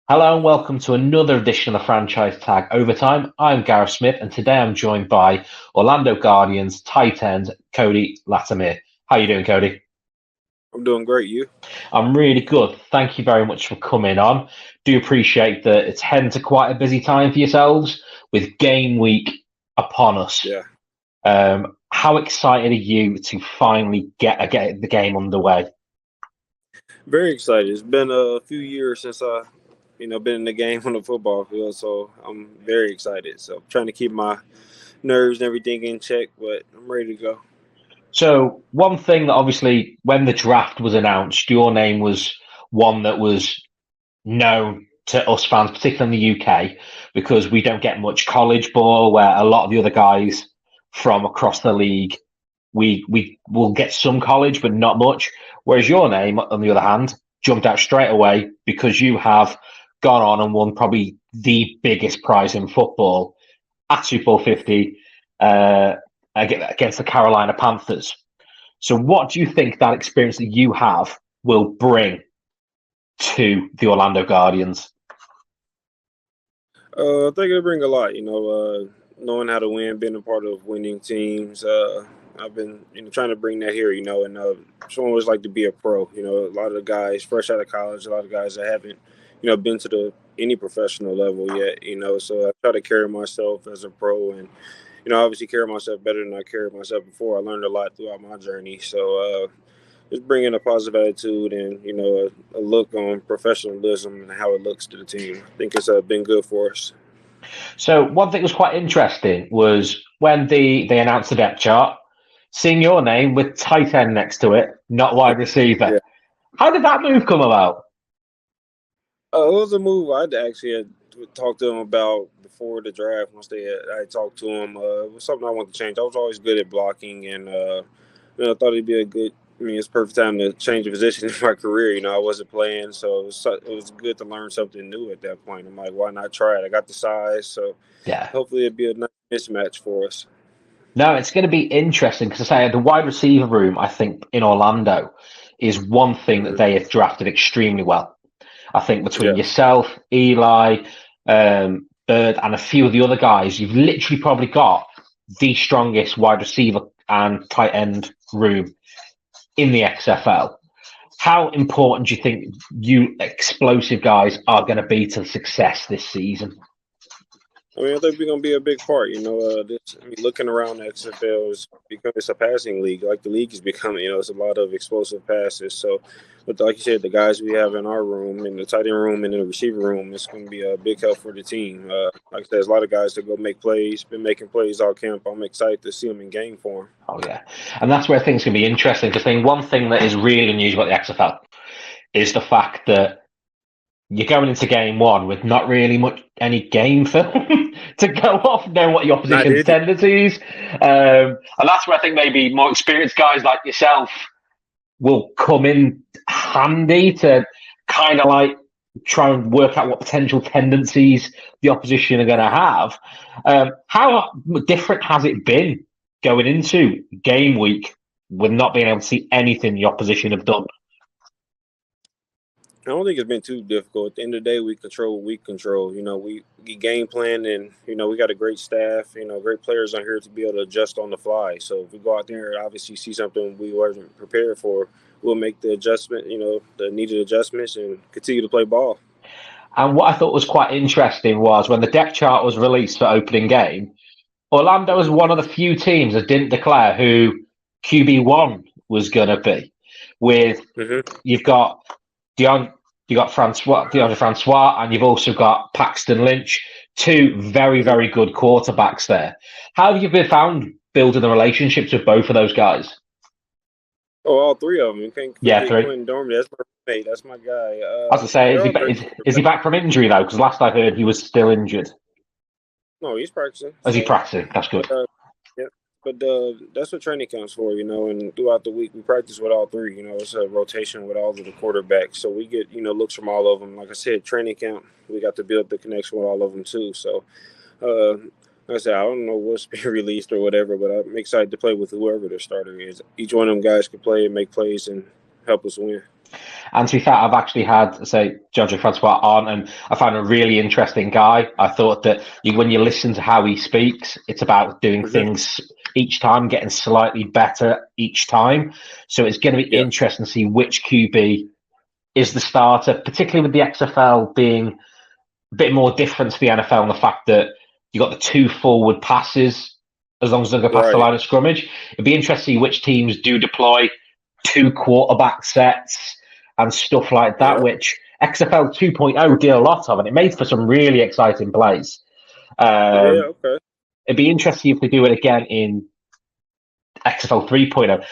Hello and welcome to another edition of the Franchise Tag Overtime. I'm Gareth Smith and today I'm joined by Orlando Guardians tight end Cody Latimer. How you doing, Cody? I'm doing great. You? I'm really good. Thank you very much for coming on. Do appreciate that it's heading to quite a busy time for yourselves with game week upon us. Yeah. How excited are you to finally get the game underway? Very excited. It's been a few years since I, been in the game on the football field, so I'm very excited. So I'm trying to keep my nerves and everything in check, but I'm ready to go. So one thing that obviously when the draft was announced, your name was one that was known to us fans, particularly in the UK, because we don't get much college ball where a lot of the other guys from across the league, we will get some college, but not much. Whereas your name, on the other hand, jumped out straight away because you have gone on and won probably the biggest prize in football at Super Bowl 50 against the Carolina Panthers. So what do you think that experience that you have will bring to the Orlando Guardians? I think it'll bring a lot. Knowing how to win, being a part of winning teams. I've been trying to bring that here. And someone always like to be a pro. A lot of the guys fresh out of college, a lot of guys that haven't been to any professional level yet. So I try to carry myself as a pro and obviously carry myself better than I carried myself before. I learned a lot throughout my journey. So just bringing a positive attitude and a look on professionalism and how it looks to the team. I think it's been good for us. So one thing that was quite interesting was when they announced the depth chart, seeing your name with tight end next to it, not wide receiver. Yeah. How did that move come about? It was a move I'd actually had talked to him about before the draft. I talked to him. It was something I wanted to change. I was always good at blocking, and I thought it'd be a good. I mean, it's perfect time to change a position in my career. I wasn't playing, so it was good to learn something new at that point. I'm like, why not try it? I got the size, so Yeah. hopefully it'd be a nice mismatch for us. No, it's going to be interesting because I say the wide receiver room, I think, in Orlando is one thing that Mm-hmm. they have drafted extremely well. I think between Yeah. yourself, Eli, Bird, and a few of the other guys, you've literally probably got the strongest wide receiver and tight end room in the XFL. How important do you think you explosive guys are going to be to success this season? I mean, I think we're gonna be a big part. Looking around the XFL is because it's a passing league. Like the league is becoming, it's a lot of explosive passes. So, but like you said, the guys we have in our room, in the tight end room, and in the receiver room, it's going to be a big help for the team. Like I said, there's a lot of guys that go make plays. Been making plays all camp. I'm excited to see them in game form. Oh yeah, and that's where things can be interesting. Because I think one thing that is really unusual about the XFL is the fact that you're going into game one with not really much any game film to go off, know what your Not opposition's did you? tendencies, and that's where I think maybe more experienced guys like yourself will come in handy to kind of like try and work out what potential tendencies the opposition are going to have. How different has it been going into game week with not being able to see anything the opposition have done? I don't think it's been too difficult. At the end of the day, we control what we control. We game plan and, we got a great staff, great players on here to be able to adjust on the fly. So if we go out there and obviously see something we wasn't prepared for, we'll make the adjustment, the needed adjustments and continue to play ball. And what I thought was quite interesting was when the depth chart was released for opening game, Orlando was one of the few teams that didn't declare who QB1 was going to be. With Mm-hmm. you've got you got DeAndre Francois, and you've also got Paxton Lynch, two very, Mm-hmm. very good quarterbacks there. How have you been found building the relationships with both of those guys? Oh, all three of them. You can't Yeah, forget three. Quentin Dorman. That's my mate. That's my guy. As I say, They're all great. is he back from injury though? Because last I heard he was still injured. No, he's practicing. Is he So, practicing? That's good. but yeah, but that's what training counts for, And throughout the week, we practice with all three. It's a rotation with all of the quarterbacks, so we get looks from all of them. Like I said, training camp, we got to build the connection with all of them too. So, like I said, I don't know what's being released or whatever, but I'm excited to play with whoever their starter is. Each one of them guys can play and make plays and help us win. And to be fair, I've actually had, say, Jojo Francois on, and I found a really interesting guy. I thought that when you listen to how he speaks, it's about doing Hmm. things each time, getting slightly better each time. So it's going to be Yeah, interesting to see which QB is the starter, particularly with the XFL being a bit more different to the NFL and the fact that you got the two forward passes as long as they go past the right. line of scrimmage. It'd be interesting to see which teams do deploy two quarterback sets and stuff like that, Yeah, which XFL 2.0 did a lot of, and it made for some really exciting plays. yeah, Um, okay. it'd be interesting if they do it again in XFL 3.0.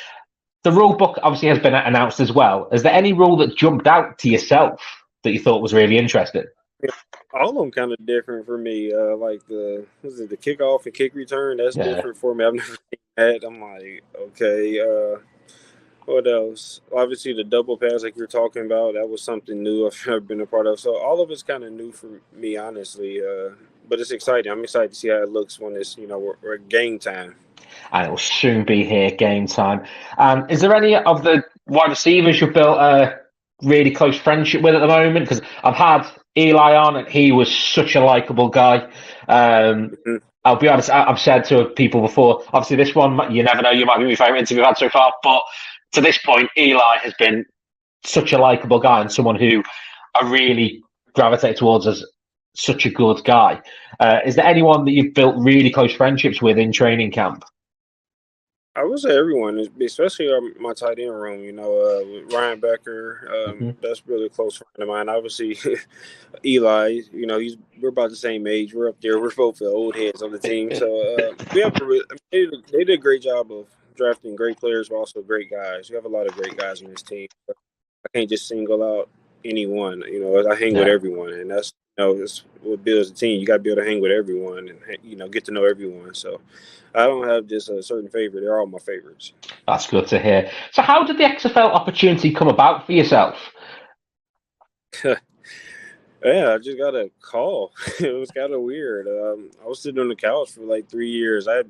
The rule book obviously has been announced as well. Is there any rule that jumped out to yourself that you thought was really interesting? Yeah, all of them kind of different for me. Like the kickoff and kick return. That's Yeah. different for me. I've never seen that. I'm like, okay. What else? Obviously, the double pass, like you're talking about, that was something new I've never been a part of. So all of it's kind of new for me, honestly. But it's exciting. I'm excited to see how it looks when it's we're at game time. And it will soon be here, game time. Is there any of the wide receivers you've built a really close friendship with at the moment? Because I've had Eli on, and he was such a likable guy. Mhm. I'll be honest, I've said to people before, obviously this one, you never know, you might be my favourite interview I've had so far, but to this point, Eli has been such a likable guy and someone who I really gravitate towards as such a good guy. Is there anyone that you've built really close friendships with in training camp? I would say everyone, especially my tight end room. With Ryan Becker, Mhm. that's really a close friend of mine. Obviously, Eli. We're about the same age. We're up there. We're both the old heads on the team. So we have they did a great job of drafting great players, but also great guys. We have a lot of great guys on this team. I can't just single out anyone. I hang with Yeah. everyone, and that's what builds a team. You got to be able to hang with everyone and get to know everyone. So I don't have just a certain favorite. They're all my favorites. That's good to hear. So, how did the XFL opportunity come about for yourself? Yeah, I just got a call. It was kind of weird. I was sitting on the couch for like 3 years. I had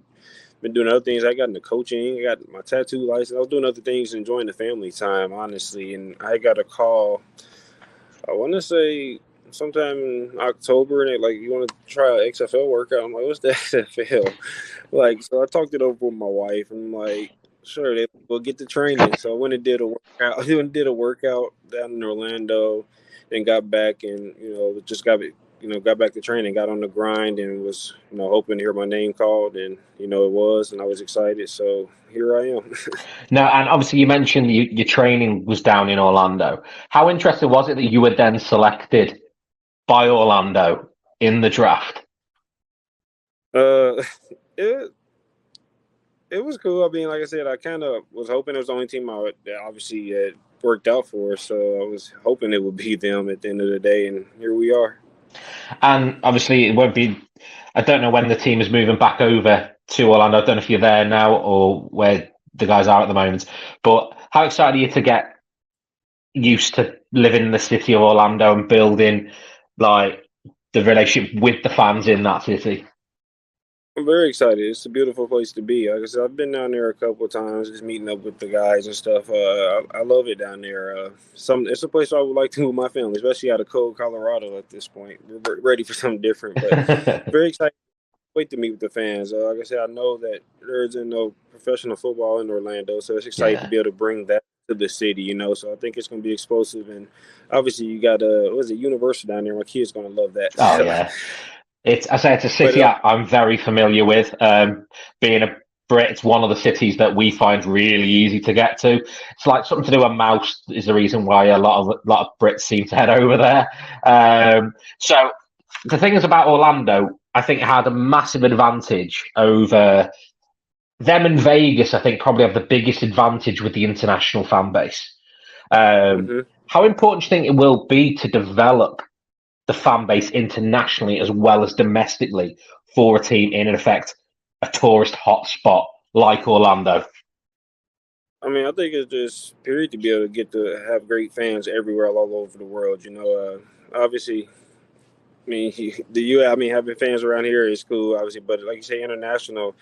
been doing other things. I got into coaching. I got my tattoo license. I was doing other things, enjoying the family time, honestly. And I got a call. I want to say sometime in October, and they like, you want to try an XFL workout? I'm like, what's the XFL? Like, so I talked it over with my wife, and I'm like, sure, they will get the training. So I went and did a workout. I went and did a workout down in Orlando, then got back and just got back to training, got on the grind, and was hoping to hear my name called, and it was, and I was excited. So here I am. No, and obviously you mentioned your training was down in Orlando. How interesting was it that you were then selected by Orlando in the draft? uh, it it was cool. I mean, like I said, I kind of was hoping it was the only team that obviously had worked out for. So I was hoping it would be them at the end of the day, and here we are. And obviously it won't be. I don't know when the team is moving back over to Orlando. I don't know if you're there now or where the guys are at the moment. But how excited are you to get used to living in the city of Orlando and building like the relationship with the fans in that city? I'm very excited. It's a beautiful place to be. Like I said, I've been down there a couple of times, just meeting up with the guys and stuff. I love it down there. It's a place I would like to move my family, especially out of cold Colorado at this point. We're ready for something different, but very excited. Wait to meet with the fans. Like I said, I know that there isn't no professional football in Orlando, so it's exciting to Yeah. be able to bring that to the city. So I think it's going to be explosive, and obviously you got what is it, Universal down there. My kids going to love that. Oh So, yeah. I say it's a but city I'm very familiar with. Being a Brit, it's one of the cities that we find really easy to get to. It's like something to do with mouse is the reason why a lot of Brits seem to head over there. So the thing is about Orlando, I think it had a massive advantage over them and Vegas. I think probably have the biggest advantage with the international fan base. Um, mhm. how important do you think it will be to develop the fan base internationally as well as domestically for a team in effect a tourist hotspot like Orlando? I mean, I think it's just period to be able to get to have great fans everywhere, all over the world. Obviously, I mean, I mean, having fans around here is cool, obviously, but like you say, international,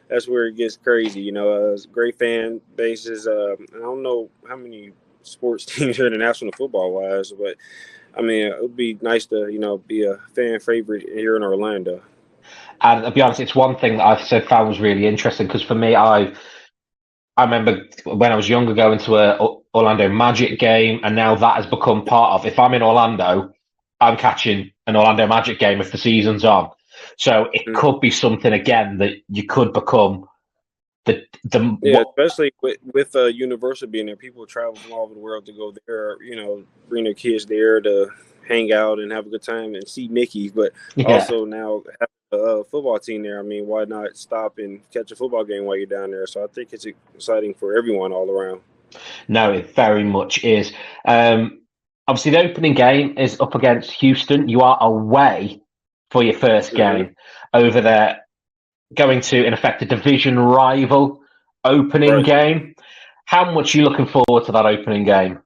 that's where it gets crazy. It's great fan bases. I don't know how many sports teams here in the National Football wise. But I mean, it would be nice to be a fan favorite here in Orlando. And to be honest, it's one thing that I've said found was really interesting because for me, I remember when I was younger going to a Orlando Magic game, and now that has become part of. If I'm in Orlando, I'm catching an Orlando Magic game if the season's on. So it could be something again that you could become especially with Universal being there, people travel from all over the world to go there. Bring their kids there to hang out and have a good time and see Mickey. But also now have a football team there. I mean, why not stop and catch a football game while you're down there? So I think it's exciting for everyone all around. No, it very much is. Obviously, the opening game is up against Houston. You are away for your first game over there, going to, in effect, a division rival opening game. How much are you looking forward to that opening game?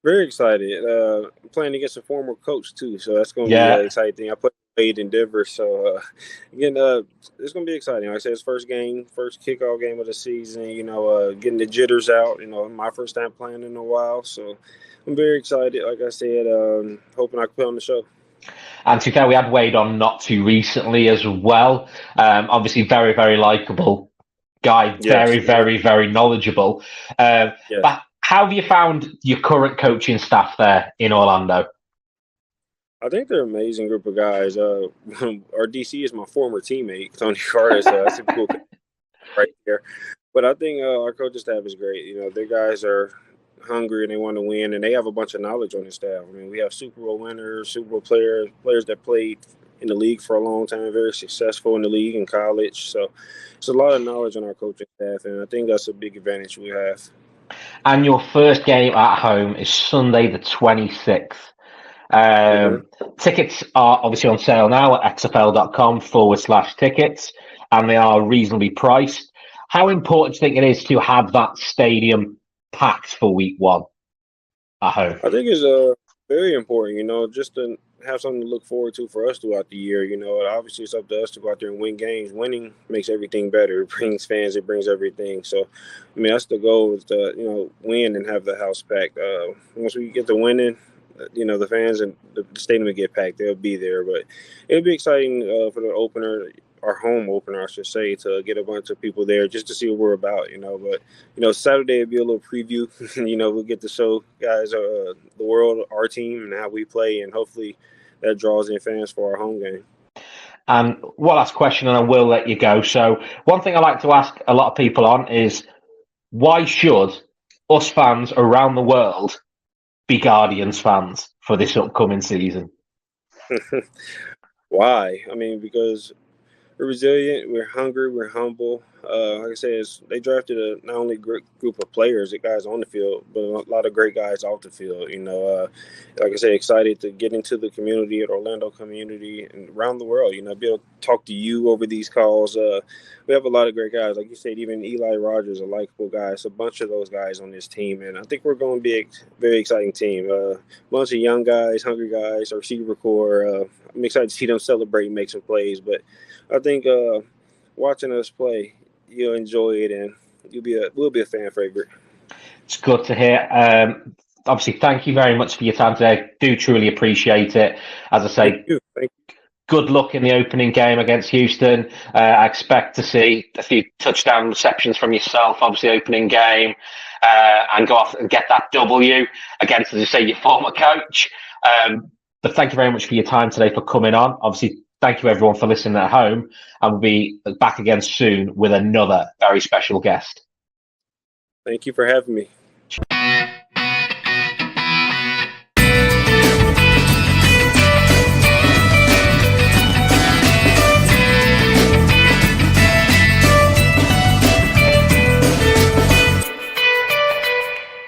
Very excited. I'm playing against a former coach, too, so that's going to be an exciting. I played in Denver, so again, it's going to be exciting. Like I said, it's first kickoff game of the season, getting the jitters out, my first time playing in a while, so I'm very excited. Like I said, hoping I can put on the show. And to be fair, we had Wade on not too recently as well. Obviously, very, very likable guy, very, very knowledgeable. But how have you found your current coaching staff there in Orlando? I think they're an amazing group of guys. Our DC is my former teammate, Tony Carter, so that's a cool right there. But I think our coaching staff is great. Their guys are hungry and they want to win, and they have a bunch of knowledge on the staff. I mean, we have Super Bowl winners, Super Bowl players that played in the league for a long time, very successful in the league and college. So it's a lot of knowledge on our coaching staff, and I think that's a big advantage we have. And your first game at home is Sunday the 26th. Tickets are obviously on sale now at xfl.com/tickets, and they are reasonably priced. How important do you think it is to have that stadium packed for week one at home? I think it's very important, just to have something to look forward to for us throughout the year. Obviously it's up to us to go out there and win games. Winning makes everything better. It brings fans, it brings everything. So, I mean, that's the goal, is to, win and have the house packed. Once we get to winning, the fans and the stadium will get packed. They'll be there. But it'll be exciting for the opener, our home opener, I should say, to get a bunch of people there just to see what we're about, But, Saturday will be a little preview. We'll get to show guys the world, our team, and how we play, and hopefully that draws in fans for our home game. And one last question, and I will let you go. So one thing I like to ask a lot of people on is, why should us fans around the world be Guardians fans for this upcoming season? Why? I mean, because we're resilient, we're hungry, we're humble. Like I said, they drafted a not only great group of players, the guys on the field, but a lot of great guys off the field. Like I said, excited to get into the community, at Orlando community, and around the world. Be able to talk to you over these calls. We have a lot of great guys. Like you said, even Eli Rogers, a likable guy. It's a bunch of those guys on this team, and I think we're going to be a very exciting team. A bunch of young guys, hungry guys, our receiver core. I'm excited to see them celebrate and make some plays, but I think watching us play, you'll enjoy it, and we'll be a fan favorite. It's good to hear. Obviously, thank you very much for your time today. Do truly appreciate it. As I say, Thank you. Good luck in the opening game against Houston. I expect to see a few touchdown receptions from yourself, obviously opening game, and go off and get that W against, as you say, your former coach. But thank you very much for your time today, for coming on. Obviously, thank you everyone for listening at home, and we'll be back again soon with another very special guest. Thank you for having me.